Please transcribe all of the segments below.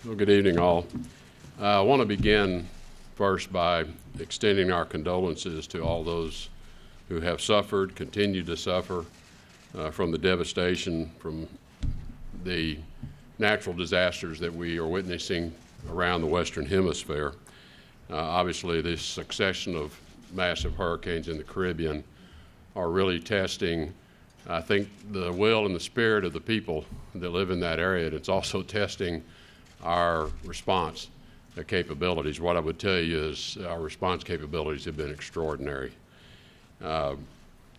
Well, good evening, all. I want to begin first by extending our condolences to all those who have suffered, continue to suffer from the devastation from the natural disasters that we are witnessing around the Western Hemisphere. Obviously, this succession of massive hurricanes in the Caribbean are really testing, I think, the will and the spirit of the people that live in that area. And it's also testing our response capabilities. What I would tell you is our response capabilities have been extraordinary. We're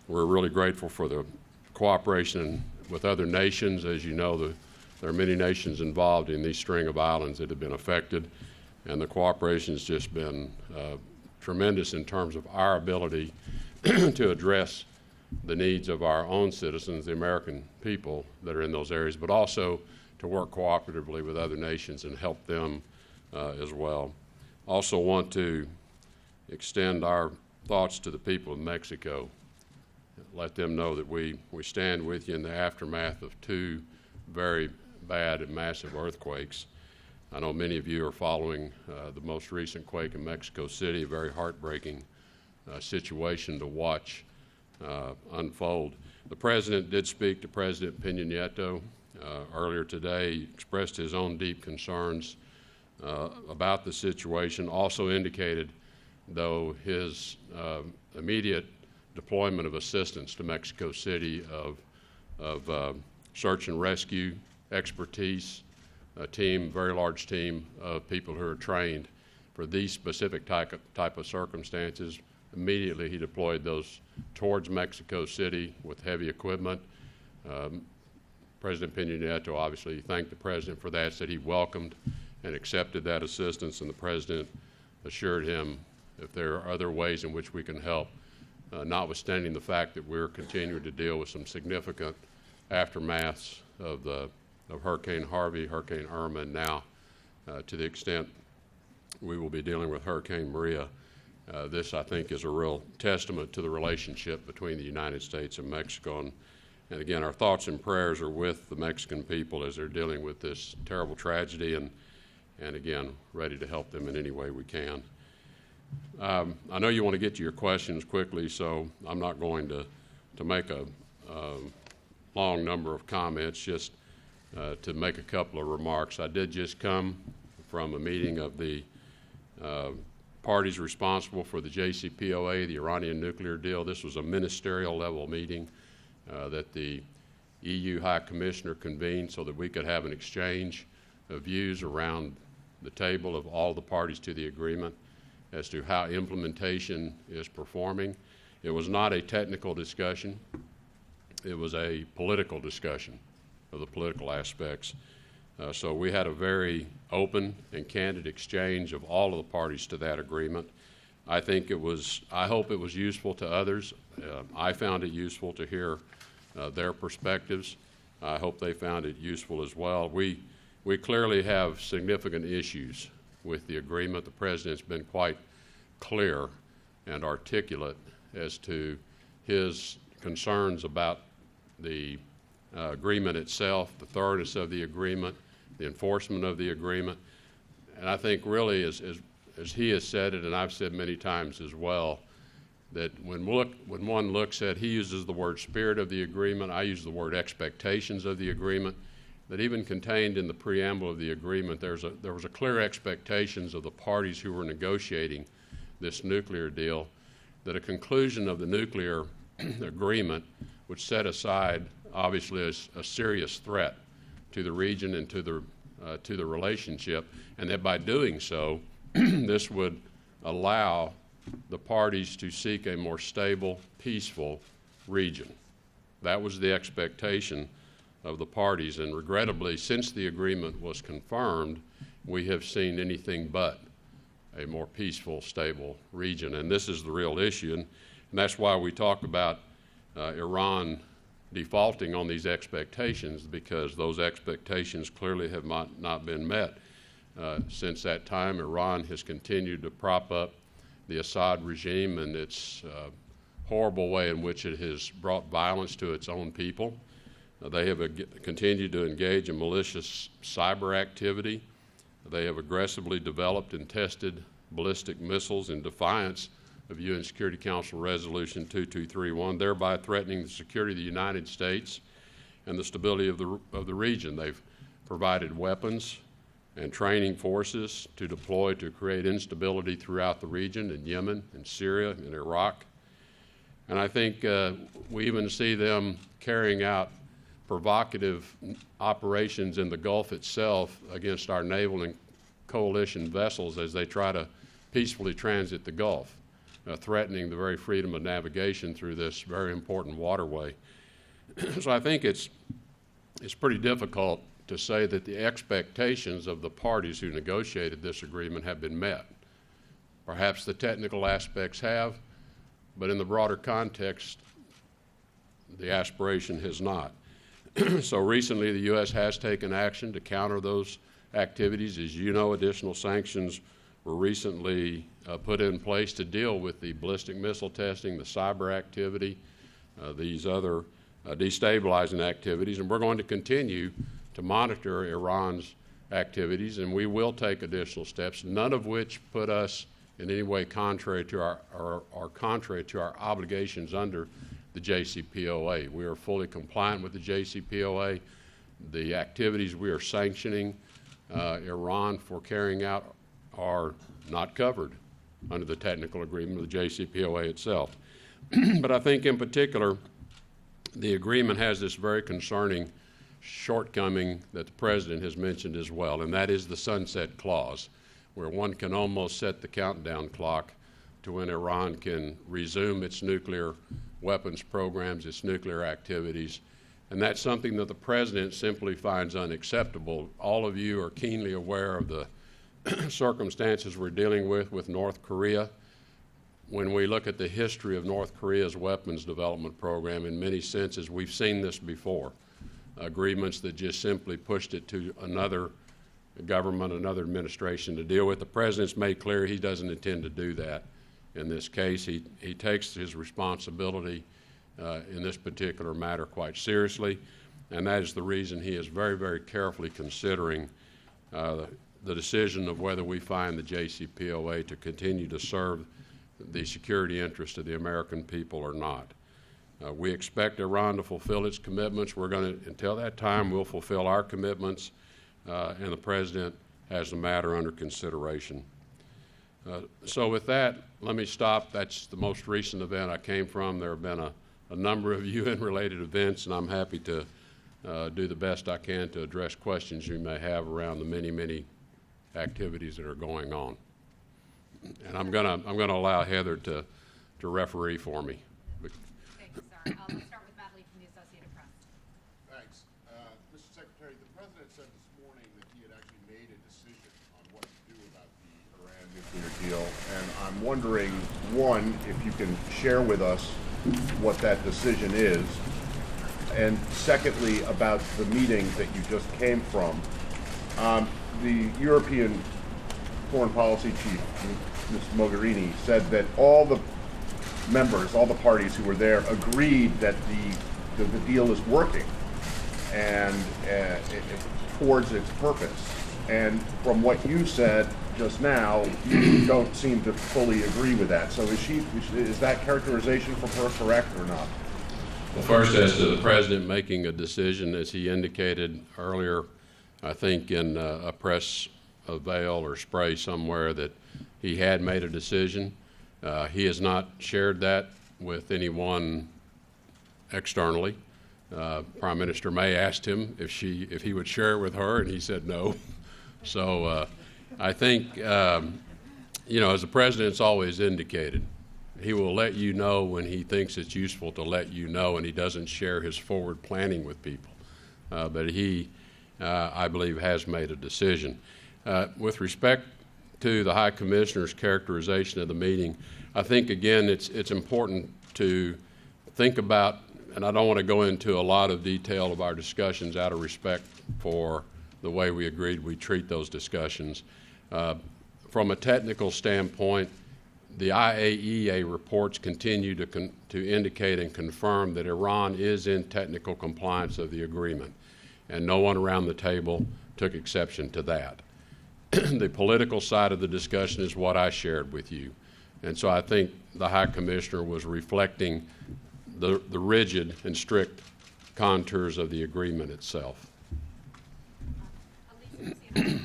really grateful for the cooperation with other nations. As you know, there are many nations involved in these string of islands that have been affected, and the cooperation has just been tremendous in terms of our ability to address the needs of our own citizens, the American people that are in those areas, but also to work cooperatively with other nations and help them as well. Also want to extend our thoughts to the people of Mexico. Let them know that we stand with you in the aftermath of two very bad and massive earthquakes. I know many of you are following the most recent quake in Mexico City, a very heartbreaking situation to watch unfold. The President did speak to President Peña Nieto earlier today. He expressed his own deep concerns about the situation, also indicated, though, his immediate deployment of assistance to Mexico City of search and rescue expertise, a team, very large team of people who are trained for these specific type of circumstances. Immediately he deployed those towards Mexico City with heavy equipment. President Peña Nieto obviously thanked the President for that, said he welcomed and accepted that assistance, and the President assured him if there are other ways in which we can help, notwithstanding the fact that we're continuing to deal with some significant aftermaths of Hurricane Harvey, Hurricane Irma, and now to the extent we will be dealing with Hurricane Maria. This, I think, is a real testament to the relationship between the United States and Mexico. And again, our thoughts and prayers are with the Mexican people as they're dealing with this terrible tragedy, and again, ready to help them in any way we can. I know you want to get to your questions quickly, so I'm not going to make a long number of comments, just to make a couple of remarks. I did just come from a meeting of the parties responsible for the JCPOA, the Iranian nuclear deal. This was a ministerial level meeting that the EU High Commissioner convened so that we could have an exchange of views around the table of all the parties to the agreement as to how implementation is performing. It was not a technical discussion. It was a political discussion of the political aspects. So we had a very open and candid exchange of all of the parties to that agreement. I hope it was useful to others. I found it useful to hear their perspectives. I hope they found it useful as well. We clearly have significant issues with the agreement. The President's been quite clear and articulate as to his concerns about the agreement itself, the thoroughness of the agreement, the enforcement of the agreement. And I think really, as he has said it, and I've said many times as well, that when one looks at, he uses the word spirit of the agreement, I use the word expectations of the agreement, that even contained in the preamble of the agreement, there was a clear expectations of the parties who were negotiating this nuclear deal, that a conclusion of the nuclear agreement would set aside, obviously, a serious threat to the region and to the relationship, and that by doing so, this would allow the parties to seek a more stable, peaceful region. That was the expectation of the parties, and regrettably, since the agreement was confirmed, we have seen anything but a more peaceful, stable region, and this is the real issue, and that's why we talk about Iran defaulting on these expectations, because those expectations clearly have not been met. Since that time, Iran has continued to prop up the Assad regime and its horrible way in which it has brought violence to its own people. They have continued to engage in malicious cyber activity. They have aggressively developed and tested ballistic missiles in defiance of UN Security Council Resolution 2231, thereby threatening the security of the United States and the stability of the region. They've provided weapons and training forces to deploy to create instability throughout the region in Yemen, in Syria, in Iraq. And I think we even see them carrying out provocative operations in the Gulf itself against our naval and coalition vessels as they try to peacefully transit the Gulf, threatening the very freedom of navigation through this very important waterway. So I think it's pretty difficult to say that the expectations of the parties who negotiated this agreement have been met. Perhaps the technical aspects have, but in the broader context, the aspiration has not. So recently, the U.S. has taken action to counter those activities. As you know, additional sanctions were recently put in place to deal with the ballistic missile testing, the cyber activity, these other destabilizing activities, and we're going to continue to monitor Iran's activities, and we will take additional steps, none of which put us in any way contrary to our obligations under the JCPOA. We are fully compliant with the JCPOA. The activities we are sanctioning Iran for carrying out are not covered under the technical agreement of the JCPOA itself. But I think in particular, the agreement has this very concerning shortcoming that the President has mentioned as well, and that is the sunset clause, where one can almost set the countdown clock to when Iran can resume its nuclear weapons programs, its nuclear activities. And that's something that the President simply finds unacceptable. All of you are keenly aware of the circumstances we're dealing with North Korea. When we look at the history of North Korea's weapons development program, in many senses, we've seen this before. Agreements that just simply pushed it to another government, another administration to deal with. The President's made clear he doesn't intend to do that. In this case, he takes his responsibility in this particular matter quite seriously, and that is the reason he is very, very carefully considering the decision of whether we find the JCPOA to continue to serve the security interest of the American people or not. We expect Iran to fulfill its commitments. We're going to, until that time, we'll fulfill our commitments, and the President has the matter under consideration. So with that, let me stop. That's the most recent event I came from. There have been a number of UN-related events, and I'm happy to do the best I can to address questions you may have around the many, many activities that are going on. And I'm gonna allow Heather to referee for me. Thank you, sir. I'll start with Matt Lee from the Associated Press. Thanks. Mr. Secretary, the President said this morning that he had actually made a decision on what to do about the Iran nuclear deal, and I'm wondering, one, if you can share with us what that decision is, and secondly, about the meeting that you just came from. The European Foreign Policy Chief, Ms. Mogherini, said that all the members, all the parties who were there agreed that the deal is working and towards its purpose. And from what you said just now, you don't seem to fully agree with that. So is that characterization from her correct or not? Well, first, as to the President making a decision, as he indicated earlier, I think in a press avail or spray somewhere, that he had made a decision. He has not shared that with anyone externally. Prime Minister May asked him if he would share it with her, and he said no. So I think, as the President's always indicated, he will let you know when he thinks it's useful to let you know, and he doesn't share his forward planning with people. But he, I believe, has made a decision. With respect to the High Commissioner's characterization of the meeting, I think, again, it's important to think about, and I don't want to go into a lot of detail of our discussions out of respect for the way we agreed we treat those discussions. From a technical standpoint, the IAEA reports continue to indicate and confirm that Iran is in technical compliance of the agreement, and no one around the table took exception to that. the political side of the discussion is what I shared with you. And so I think the High Commissioner was reflecting the rigid and strict contours of the agreement itself. Alicia Luciano.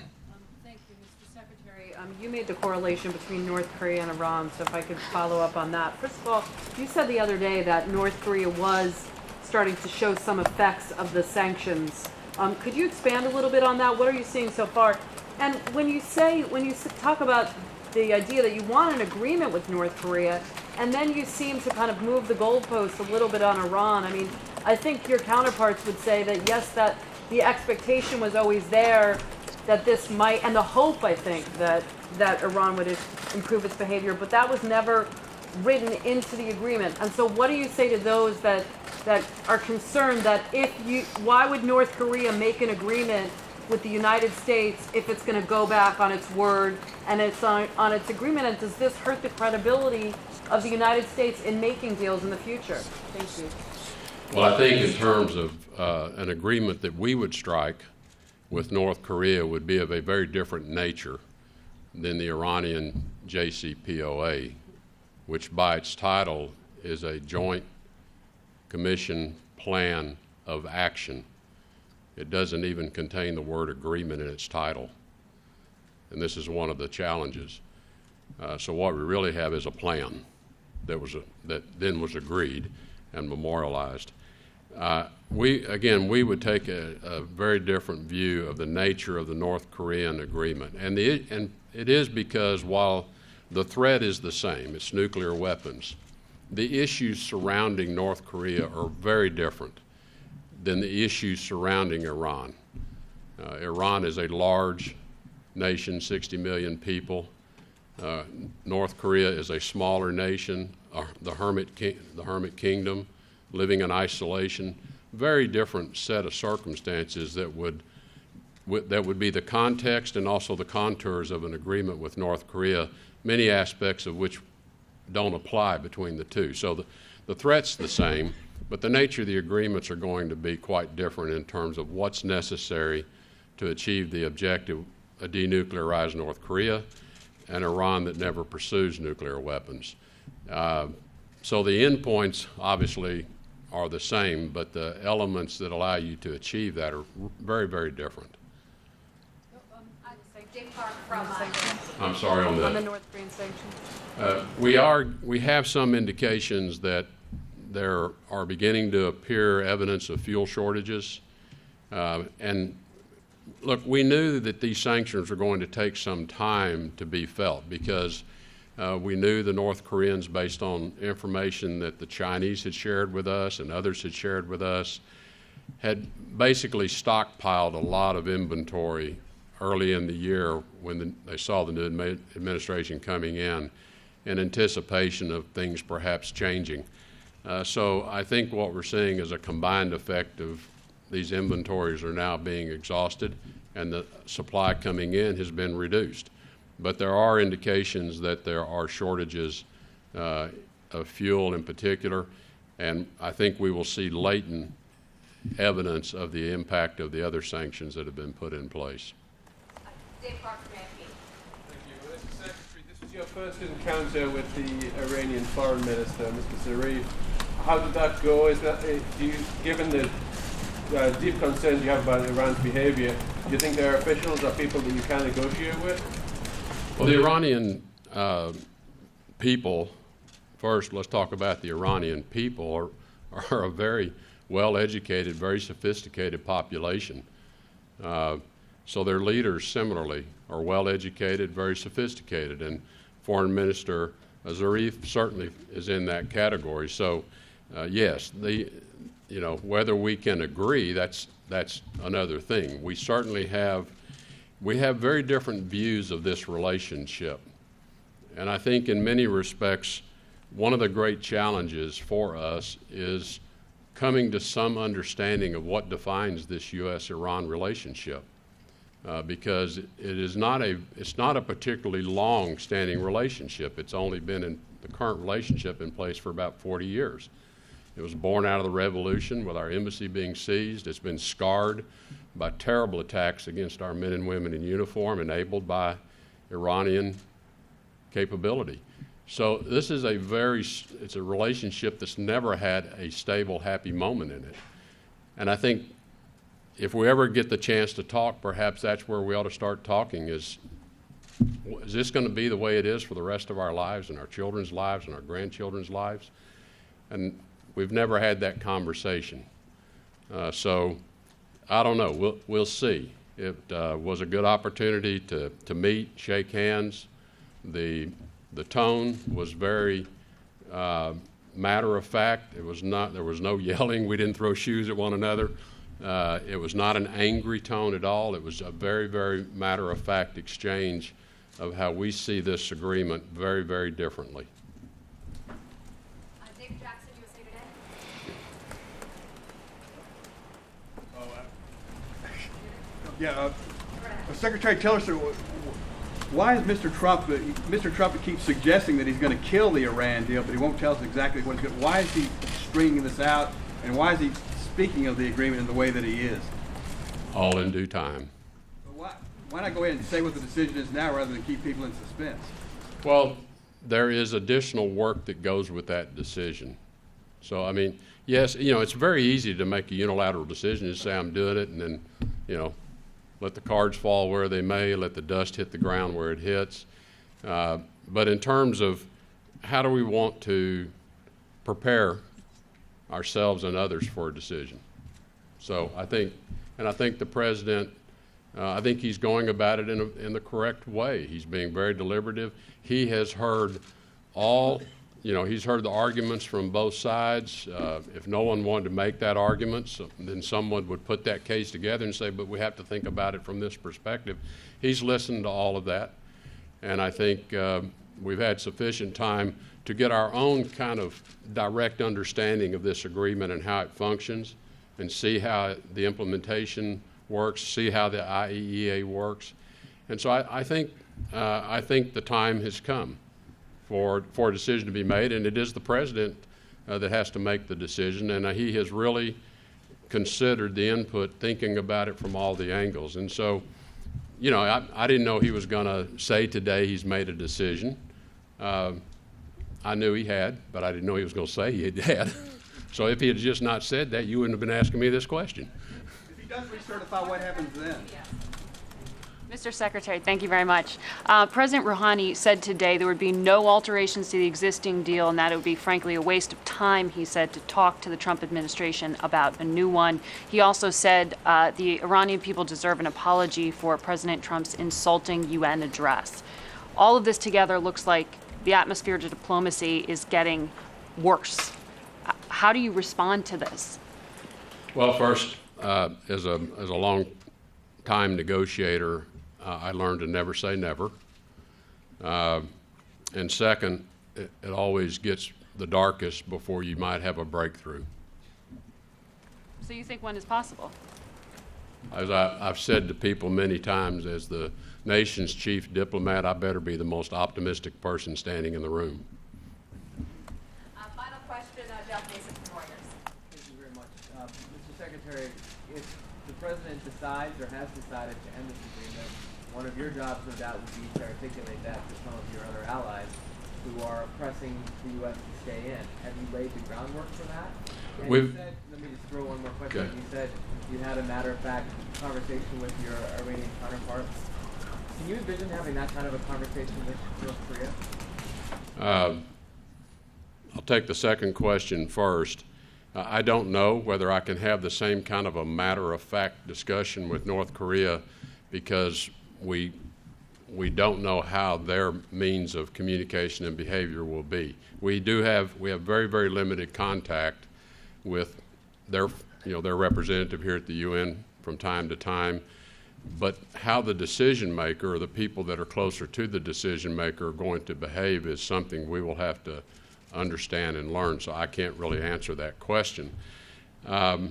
Thank you, Mr. Secretary. You made the correlation between North Korea and Iran, so if I could follow up on that. First of all, you said the other day that North Korea was starting to show some effects of the sanctions. Could you expand a little bit on that? What are you seeing so far? And when you talk about the idea that you want an agreement with North Korea, and then you seem to kind of move the goalpost a little bit on Iran, I mean, I think your counterparts would say that yes, that the expectation was always there that this might, and the hope, I think, that Iran would improve its behavior, but that was never written into the agreement. And so what do you say to those that are concerned that why would North Korea make an agreement with the United States if it's going to go back on its word and it's on its agreement? And does this hurt the credibility of the United States in making deals in the future? Thank you. Well, I think in terms of an agreement that we would strike with North Korea would be of a very different nature than the Iranian JCPOA, which by its title is a joint commission plan of action. It doesn't even contain the word agreement in its title. And this is one of the challenges. So what we really have is a plan that then was agreed and memorialized. We would take a very different view of the nature of the North Korean agreement. And it is because while the threat is the same, it's nuclear weapons, the issues surrounding North Korea are very different than the issues surrounding Iran. Iran is a large nation, 60 million people. North Korea is a smaller nation, the Hermit Kingdom, living in isolation. Very different set of circumstances that would be the context and also the contours of an agreement with North Korea, many aspects of which don't apply between the two. So the threat's the same, but the nature of the agreements are going to be quite different in terms of what's necessary to achieve the objective, a denuclearized North Korea and Iran that never pursues nuclear weapons. So the endpoints obviously are the same, but the elements that allow you to achieve that are very, very different. Dave Clark from I'm sorry on On the that. North Korean sanctions? We have some indications that there are beginning to appear evidence of fuel shortages. And look, we knew that these sanctions were going to take some time to be felt because we knew the North Koreans, based on information that the Chinese had shared with us and others had shared with us, had basically stockpiled a lot of inventory early in the year when they saw the new administration coming in anticipation of things perhaps changing. So I think what we're seeing is a combined effect of these inventories are now being exhausted and the supply coming in has been reduced. But there are indications that there are shortages of fuel in particular, and I think we will see latent evidence of the impact of the other sanctions that have been put in place. Dave Clark from AFP. Thank you. Mr. Secretary, this was your first encounter with the Iranian Foreign Minister, Mr. Zarif. How did that go? Given the deep concerns you have about Iran's behavior, do you think their officials are people that you can negotiate with? Well, the Iranian people, first let's talk about the Iranian people, are a very well-educated, very sophisticated population. So their leaders similarly are well-educated, very sophisticated, and Foreign Minister Zarif certainly is in that category. So yes, whether we can agree, that's another thing. We certainly have very different views of this relationship. And I think in many respects, one of the great challenges for us is coming to some understanding of what defines this U.S.-Iran relationship. Because it's not a particularly long-standing relationship. It's only been in the current relationship in place for about 40 years. It was born out of the revolution with our embassy being seized. It's been scarred by terrible attacks against our men and women in uniform enabled by Iranian capability. So this is it's a relationship that's never had a stable, happy moment in it. And I think if we ever get the chance to talk, perhaps that's where we ought to start talking is this going to be the way it is for the rest of our lives and our children's lives and our grandchildren's lives? And we've never had that conversation. So I don't know. We'll see. It was a good opportunity to meet, shake hands. The tone was very matter of fact. There was no yelling. We didn't throw shoes at one another. It was not an angry tone at all. It was a very, very matter of fact exchange of how we see this agreement very, very differently. David Jackson, USA Today. Secretary Tillerson, why is Mr. Trump keeps suggesting that he's going to kill the Iran deal, but he won't tell us exactly what he's going to. Why is he stringing this out, and why is he speaking of the agreement in the way that he is? All in due time. Why not go ahead and say what the decision is now rather than keep people in suspense? Well, there is additional work that goes with that decision. So, I mean, yes, it's very easy to make a unilateral decision and say I'm doing it and then, let the cards fall where they may, let the dust hit the ground where it hits. But in terms of how do we want to prepare ourselves and others for a decision? So I think the president, I think he's going about it in the correct way. He's being very deliberative. He has heard he's heard the arguments from both sides. If no one wanted to make that argument, then someone would put that case together and say, but we have to think about it from this perspective. He's listened to all of that, and I think we've had sufficient time to get our own kind of direct understanding of this agreement and how it functions and see how the implementation works, see how the IEEA works. And so I think the time has come for a decision to be made, and it is the president that has to make the decision, and he has really considered the input, thinking about it from all the angles. And so, I didn't know he was going to say today he's made a decision. I knew he had, but I didn't know he was going to say he had. So if he had just not said that, you wouldn't have been asking me this question. If he does recertify, what happens then? Mr. Secretary, thank you very much. President Rouhani said today there would be no alterations to the existing deal and that it would be, frankly, a waste of time, he said, to talk to the Trump administration about a new one. He also said the Iranian people deserve an apology for President Trump's insulting UN address. All of this together looks like the atmosphere to diplomacy is getting worse. How do you respond to this? Well, first, as a long-time negotiator, I learned to never say never. And second, it always gets the darkest before you might have a breakthrough. So you think one is possible? As I've said to people many times, as the nation's chief diplomat, I better be the most optimistic person standing in the room. Final question, Jeff Mason from Reuters. Thank you very much. Mr. Secretary, if the president decides or has decided to end this agreement, one of your jobs, no doubt, would be to articulate that to some of your other allies who are pressing the U.S. to stay in. Have you laid the groundwork for that? And you said, let me just throw one more question. Okay. You said you had a matter-of-fact conversation with your Iranian counterparts. Can you envision having that kind of a conversation with North Korea? I'll take the second question first. I don't know whether I can have the same kind of a matter-of-fact discussion with North Korea because we don't know how their means of communication and behavior will be. We have very, very limited contact with their representative here at the UN from time to time. But how the decision maker or the people that are closer to the decision maker are going to behave is something we will have to understand and learn. So I can't really answer that question. The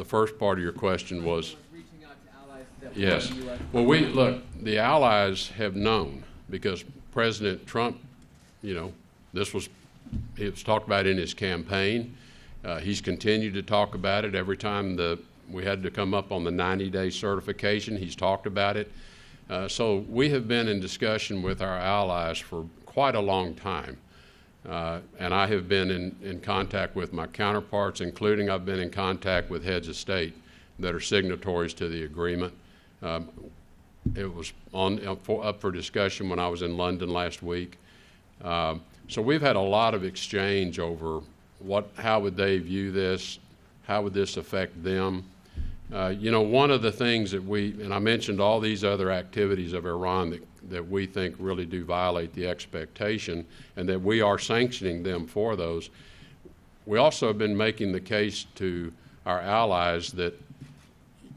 first part of your question was. Reaching out to allies that Yes. the U.S. Well, the allies have known because President Trump, it was talked about in his campaign. He's continued to talk about it every time the we had to come up on the 90-day certification. He's talked about it. So we have been in discussion with our allies for quite a long time. And I have been in contact with my counterparts, including I've been in contact with heads of state that are signatories to the agreement. It was up for discussion when I was in London last week. So we've had a lot of exchange over how would they view this, how would this affect them. One of the things that and I mentioned all these other activities of Iran that we think really do violate the expectation and that we are sanctioning them for those. We also have been making the case to our allies that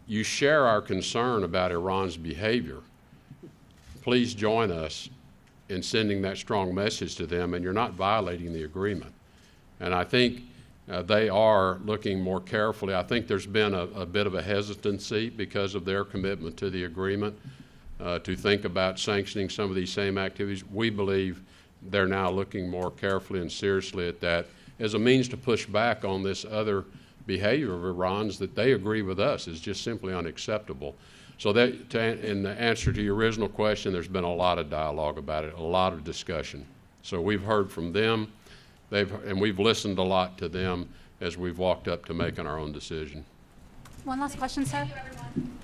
you share our concern about Iran's behavior. Please join us in sending that strong message to them, and you're not violating the agreement. And I think they are looking more carefully. I think there's been a bit of a hesitancy because of their commitment to the agreement to think about sanctioning some of these same activities. We believe they're now looking more carefully and seriously at that as a means to push back on this other behavior of Iran's that they agree with us is just simply unacceptable. So in the answer to your original question, there's been a lot of dialogue about it, a lot of discussion. So we've heard from them, and we've listened a lot to them as we've walked up to making our own decision. One last question, sir. Thank you, everyone.